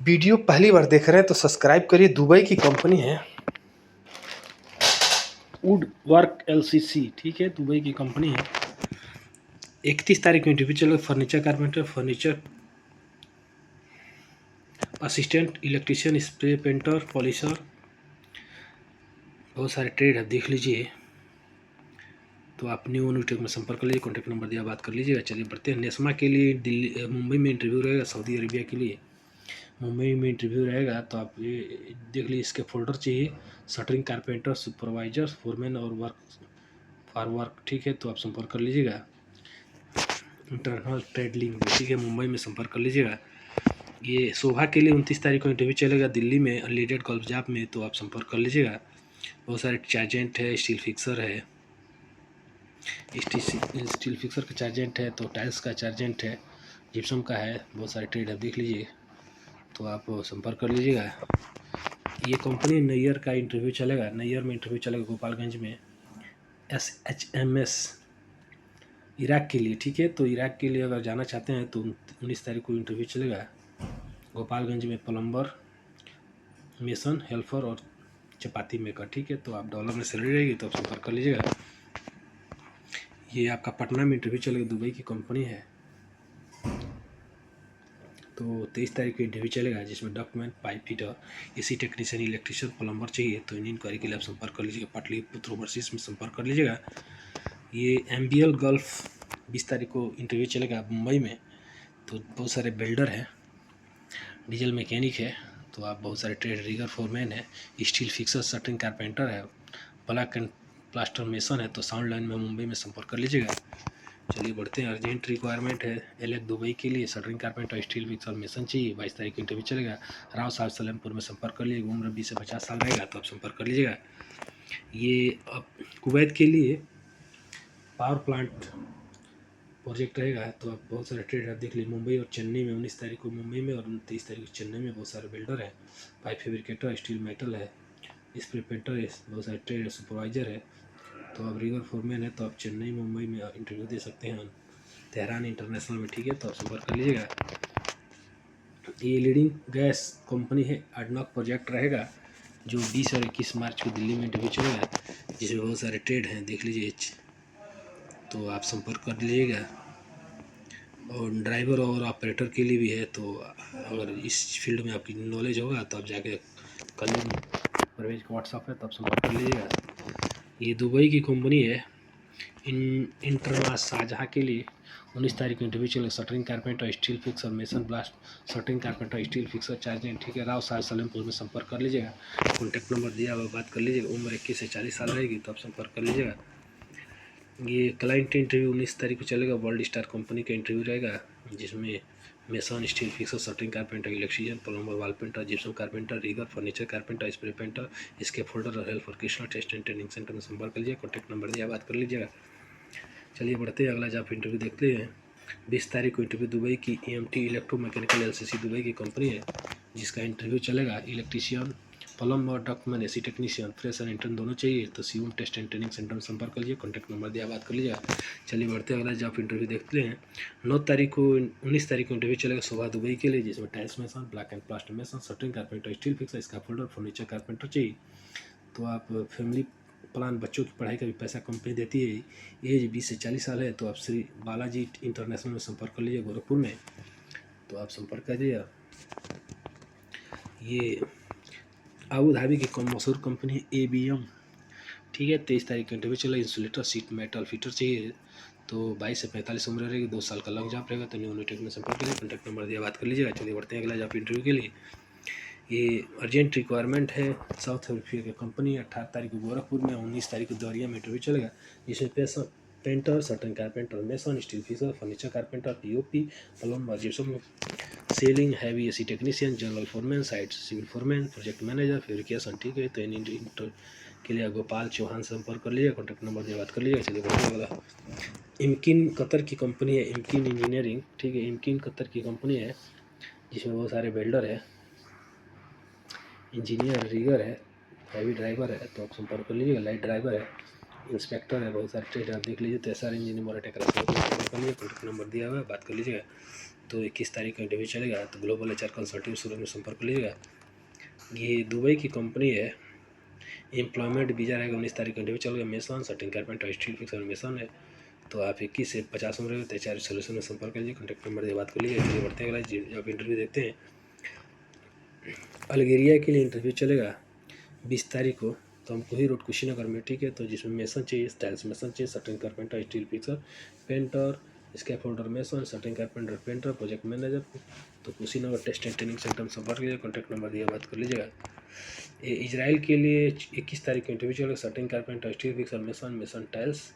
Video पहली बार देख रहे हैं तो सब्सक्राइब करिए। दुबई की कंपनी है वुड वर्क LCC, ठीक है, दुबई की कंपनी है। 31 तारीख को इंटरव्यू चलेगा। Furniture carpenter, furniture assistant, electrician, spray painter, polisher, बहुत सारे ट्रेड है, देख लीजिए। तो आप न्यू टेक में संपर्क कर लीजिए, कॉन्टैक्ट नंबर दिया, बात कर लीजिएगा। चलिए बढ़ते हैं। नेस्मा के लिए दिल्ली मुंबई में इंटरव्यू रहेगा। सऊदी अरेबिया के लिए मुंबई में इंटरव्यू रहेगा। तो आप ये देख लीजिए, इसके फोल्डर चाहिए। शटरिंग कारपेंटर, सुपरवाइजर, फोरमैन और वर्क, ठीक है। तो आप संपर्क कर लीजिएगा। इंटरनल ट्रेड लिंक, ठीक है, मुंबई में संपर्क कर लीजिएगा। ये शोभा के लिए 29 तारीख को इंटरव्यू चलेगा दिल्ली में, अनलिमिटेड गल्फ जॉब में। तो आप संपर्क कर लीजिएगा। बहुत सारे चार्जेंट है, स्टील फिक्सर है, स्टील फिक्सर का चार्जेंट है, तो टाइल्स का चार्जेंट है, जिप्सम का है, बहुत सारे ट्रेड है, देख लीजिए। तो आप संपर्क कर लीजिएगा। ये कंपनी नैयर का इंटरव्यू चलेगा, नैयर में इंटरव्यू चलेगा गोपालगंज में, SHMS इराक के लिए, ठीक है। तो इराक के लिए अगर जाना चाहते हैं तो 19 तारीख को इंटरव्यू चलेगा गोपालगंज में। प्लम्बर, मेसन, हेल्पर और चपाती मेकर, ठीक है। तो आप डॉलर में सैलरी रहेगी, तो आप संपर्क कर लीजिएगा। ये आपका पटना में इंटरव्यू चलेगा, दुबई की कंपनी है। तो 23 तारीख को इंटरव्यू चलेगा, जिसमें document, pipe fitter, AC technician, electrician, plumber चाहिए। तो इन इंक्वायरी के लिए आप संपर्क कर लीजिएगा। पाटलिपुत्र ओवरसीज में संपर्क कर लीजिएगा। ये MBL गल्फ 20 तारीख को इंटरव्यू चलेगा मुंबई में। तो बहुत सारे बिल्डर हैं, डीजल मैकेनिक है, तो आप बहुत सारे ट्रेड, रिगर फोरमैन है, स्टील फिक्सर, शटरिंग कारपेंटर है, ब्लॉक एंड प्लास्टर मेसन है। तो साउंड लाइन में मुंबई में संपर्क कर लीजिएगा। चलिए बढ़ते हैं। अर्जेंट रिक्वायरमेंट है एलेक दुबई के लिए, shuttering carpenter, steel fixer, mason चाहिए। 22 तारीख को इंटरव्यू चलेगा। राव साहब सलेमपुर में संपर्क कर लीजिएगा। उम्र 20 से 50 साल रहेगा, तो आप संपर्क कर लीजिएगा। ये अब कुवैत के लिए पावर प्लांट प्रोजेक्ट रहेगा। तो आप बहुत सारे ट्रेड आप देख लीजिए। मुंबई और चेन्नई में 19 तारीख को मुंबई में और 29 तारीख को चेन्नई में बहुत सारे बिल्डर है, पाइप फैब्रिकेटर, स्टील मेटल है, स्प्रे पेंटर है, बहुत सारे ट्रेड सुपरवाइजर है। तो आप रिगर फोरमैन है, तो आप चेन्नई मुंबई में इंटरव्यू दे सकते हैं तेहरान इंटरनेशनल में, ठीक है। तो आप संपर्क कर लीजिएगा। ये लीडिंग गैस कंपनी है, अडनॉक प्रोजेक्ट रहेगा, जो 20 और 21 मार्च को दिल्ली में इंटरव्यू चलेगा, जिसमें बहुत सारे ट्रेड हैं, देख लीजिए। तो आप संपर्क कर लीजिएगा। और ड्राइवर और ऑपरेटर के लिए भी है। तो अगर इस फील्ड में आपकी नॉलेज होगा तो आप जाके कल परवेज का व्हाट्सअप है, तो आप संपर्क कर लीजिएगा। ये दुबई की कंपनी है। इंटरमास शाहजहाँ के लिए 19 तारीख को इंटरव्यू चलेगा। Shuttering carpenter, steel fixer, mason blast, shuttering carpenter, steel fixer, चार्जेंट, ठीक है। राव साहब सलेमपुर में संपर्क कर लीजिएगा। कॉन्टैक्ट नंबर दिया हुआ, बात कर लीजिएगा। उम्र 21 से 40 साल रहेगी, तो आप संपर्क कर लीजिएगा। ये क्लाइंट इंटरव्यू 19 तारीख को चलेगा। वर्ल्ड स्टार कंपनी का इंटरव्यू रहेगा, जिसमें mason, steel fixer, shuttering carpenter, electrician, plumber, wall painter, gypsum carpenter, rigger, furniture carpenter, spray painter, इसके फोल्डर और हेल्प और Krishna test and training centre में संपर्क कर लीजिए। कॉन्टैक्ट नंबर दिया, बात कर लीजिएगा। चलिए बढ़ते हैं, अगला जॉब इंटरव्यू देखते हैं। 20 तारीख को इंटरव्यू दुबई की EMT electro mechanical LCC Dubai की कंपनी है, जिसका इंटरव्यू चलेगा। Electrician, plumber, document, AC technician, fresh और इंटर्न दोनों चाहिए। तो सीयूम टेस्ट एंड ट्रेनिंग सेंटर में संपर्क कर लीजिए। कॉन्टैक्ट नंबर दिया, बात कर लीजिएगा। चलिए बढ़ते हैं, अगला जॉब इंटरव्यू देखते हैं। 19 तारीख को इंटरव्यू चलेगा शोभा दुबई के लिए, जिसमें tiles mason, black and plaster mason, shuttering carpenter, steel fixer, scaffolder, furniture carpenter चाहिए। तो आप फैमिली प्लान, बच्चों की पढ़ाई का भी पैसा कंपनी देती है। एज 20 से 40 साल है, तो आप श्री बालाजी इंटरनेशनल में संपर्क कर लीजिए, गोरखपुर में। तो आप संपर्क करिए। ये अबू धाबी की मशहूर कंपनी है ABM, ठीक है। 23 तारीख को इंटरव्यू चला। इंसुलेटर, सीट मेटल फिटर चाहिए। तो 22 से 45 उम्र रहेगी, 2 साल का लॉन्ग जॉब रहेगा। तो न्यू टेक में संपर्क करिए, कॉन्टैक्ट नंबर दिया, बात कर लीजिएगा। चलिए बढ़ते हैं अगला जॉब इंटरव्यू के लिए। ये अर्जेंट रिक्वायरमेंट है, साउथ अफ्रीका की कंपनी। 18 तारीख को गोरखपुर में, 19 तारीख को देवरिया में इंटरव्यू चलेगा, जिसमें painter, shuttering carpenter, mason, steel fixer, furniture carpenter, POP, plumber, gypsum, ceiling, heavy AC technician, general foreman, site civil foreman, project manager, fabrication, ठीक है। तो इंटर के लिए गोपाल चौहान से संपर्क कर लीजिए, कॉन्टैक्ट नंबर दिया, बात कर लीजिए। चलिए बढ़िया वाला इमकिन कतर की कंपनी है, इमकिन इंजीनियरिंग, ठीक है। इमकिन कतर की कंपनी है, जिसमें बहुत सारे बिल्डर है, इंजीनियर, रिगर है, हैवी ड्राइवर है। तो आप संपर्क कर लीजिएगा। लाइट ड्राइवर है, इंस्पेक्टर है, बहुत सारे ट्रेड आप देख लीजिए। तो SR इंजीनियर मोराटेक कर लीजिए। कॉन्टैक्ट नंबर दिया हुआ है, बात कर लीजिएगा। तो 21 तारीख का इंटरव्यू चलेगा। तो ग्लोबल HR कंसल्टिंग सूरत में संपर्क कर लीजिएगा। ये दुबई की कंपनी है। एम्प्लॉयमेंट वीज़ा रहेगा। 19 तारीख का इंटरव्यू चलेगा। Mason certain carpenter steel fixer mason है। तो आप 21 से 50 उम्र में HR सोल्यूशन में संपर्क कीजिए। कॉन्टैक्ट नंबर से बात कर लीजिए। चलिए बढ़ते हैं अगला जब इंटरव्यू देखते हैं। अल्जीरिया के लिए इंटरव्यू चलेगा 20 तारीख को। तो हमको ही रोड कुशीनगर में, ठीक है। तो जिसमें मेसन चाहिए, स्टाइल्स मेसन चाहिए, certain carpenter, steel fixer, painter, scaffolder mason, certain carpenter, painter, project manager. तो Kushinagar test and training centre में संपर्क कीजिए। कॉन्टैक्ट नंबर दिया, बात कर लीजिएगा। ये इजराइल के लिए 21 तारीख को इंटरव्यू चलेगा। Certain carpenter, steel fixer, mason, mason tiles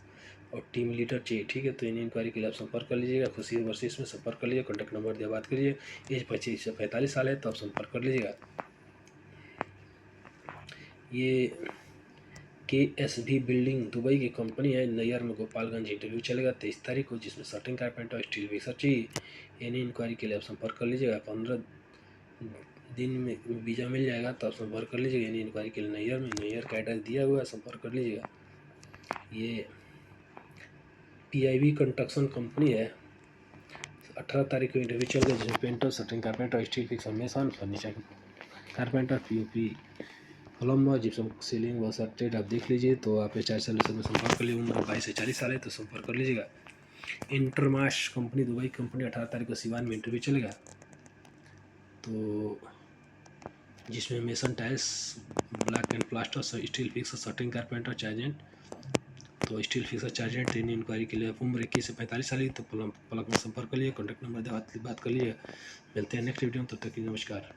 और टीम लीडर चाहिए, ठीक है। तो इन इंक्वायरी के लिए आप संपर्क कर लीजिएगा। खुशी ओवरसीज में संपर्क कर लीजिए। कॉन्टैक्ट नंबर दिया, बात करिए। एज 25 से 45 साल है, तो आप संपर्क कर लीजिएगा। ये KSB बिल्डिंग दुबई की कंपनी है। नैयर में गोपालगंज इंटरव्यू चलेगा 23 तारीख को, जिसमें सर्टेन कारपेंटर, स्टील फिक्सर चाहिए। एनी इंक्वायरी के लिए आप संपर्क कर लीजिएगा। 15 दिन में वीज़ा मिल जाएगा, तो आप संपर्क कर लीजिएगा। एनी इंक्वायरी के लिए नैयर का एड्रेस दिया हुआ है, संपर्क कर लीजिएगा। ये PIB कंस्ट्रक्शन कंपनी है। 18 तारीख को इंटरव्यू चलेगा, जिसमें painter, certain carpenter, steel fixer, mason, furniture carpenter, POP, plumber, gypsum ceiling व सब ट्रेड आप देख लीजिए। तो आप HR सोल्यूशन में संपर्क कर लीजिए। उम्र 22 से 40 साल है, तो संपर्क कर लीजिएगा। इंटरमाश कंपनी दुबई कंपनी 18 तारीख को सिवान में इंटरव्यू चलेगा। तो जिसमें mason tiles, black and plaster, steel fixer, certain carpenter, चार्जेंट। तो स्टील फिक्सर, चार्जेंट ट्रेनिंग इंक्वायरी के लिए आप उम्र 21 से 45 साल है, तो पलक में संपर्क कर लिए। कॉन्टैक्ट नंबर बात कर लीजिए। मिलते हैं नेक्स्ट वीडियो में, तब तक की नमस्कार।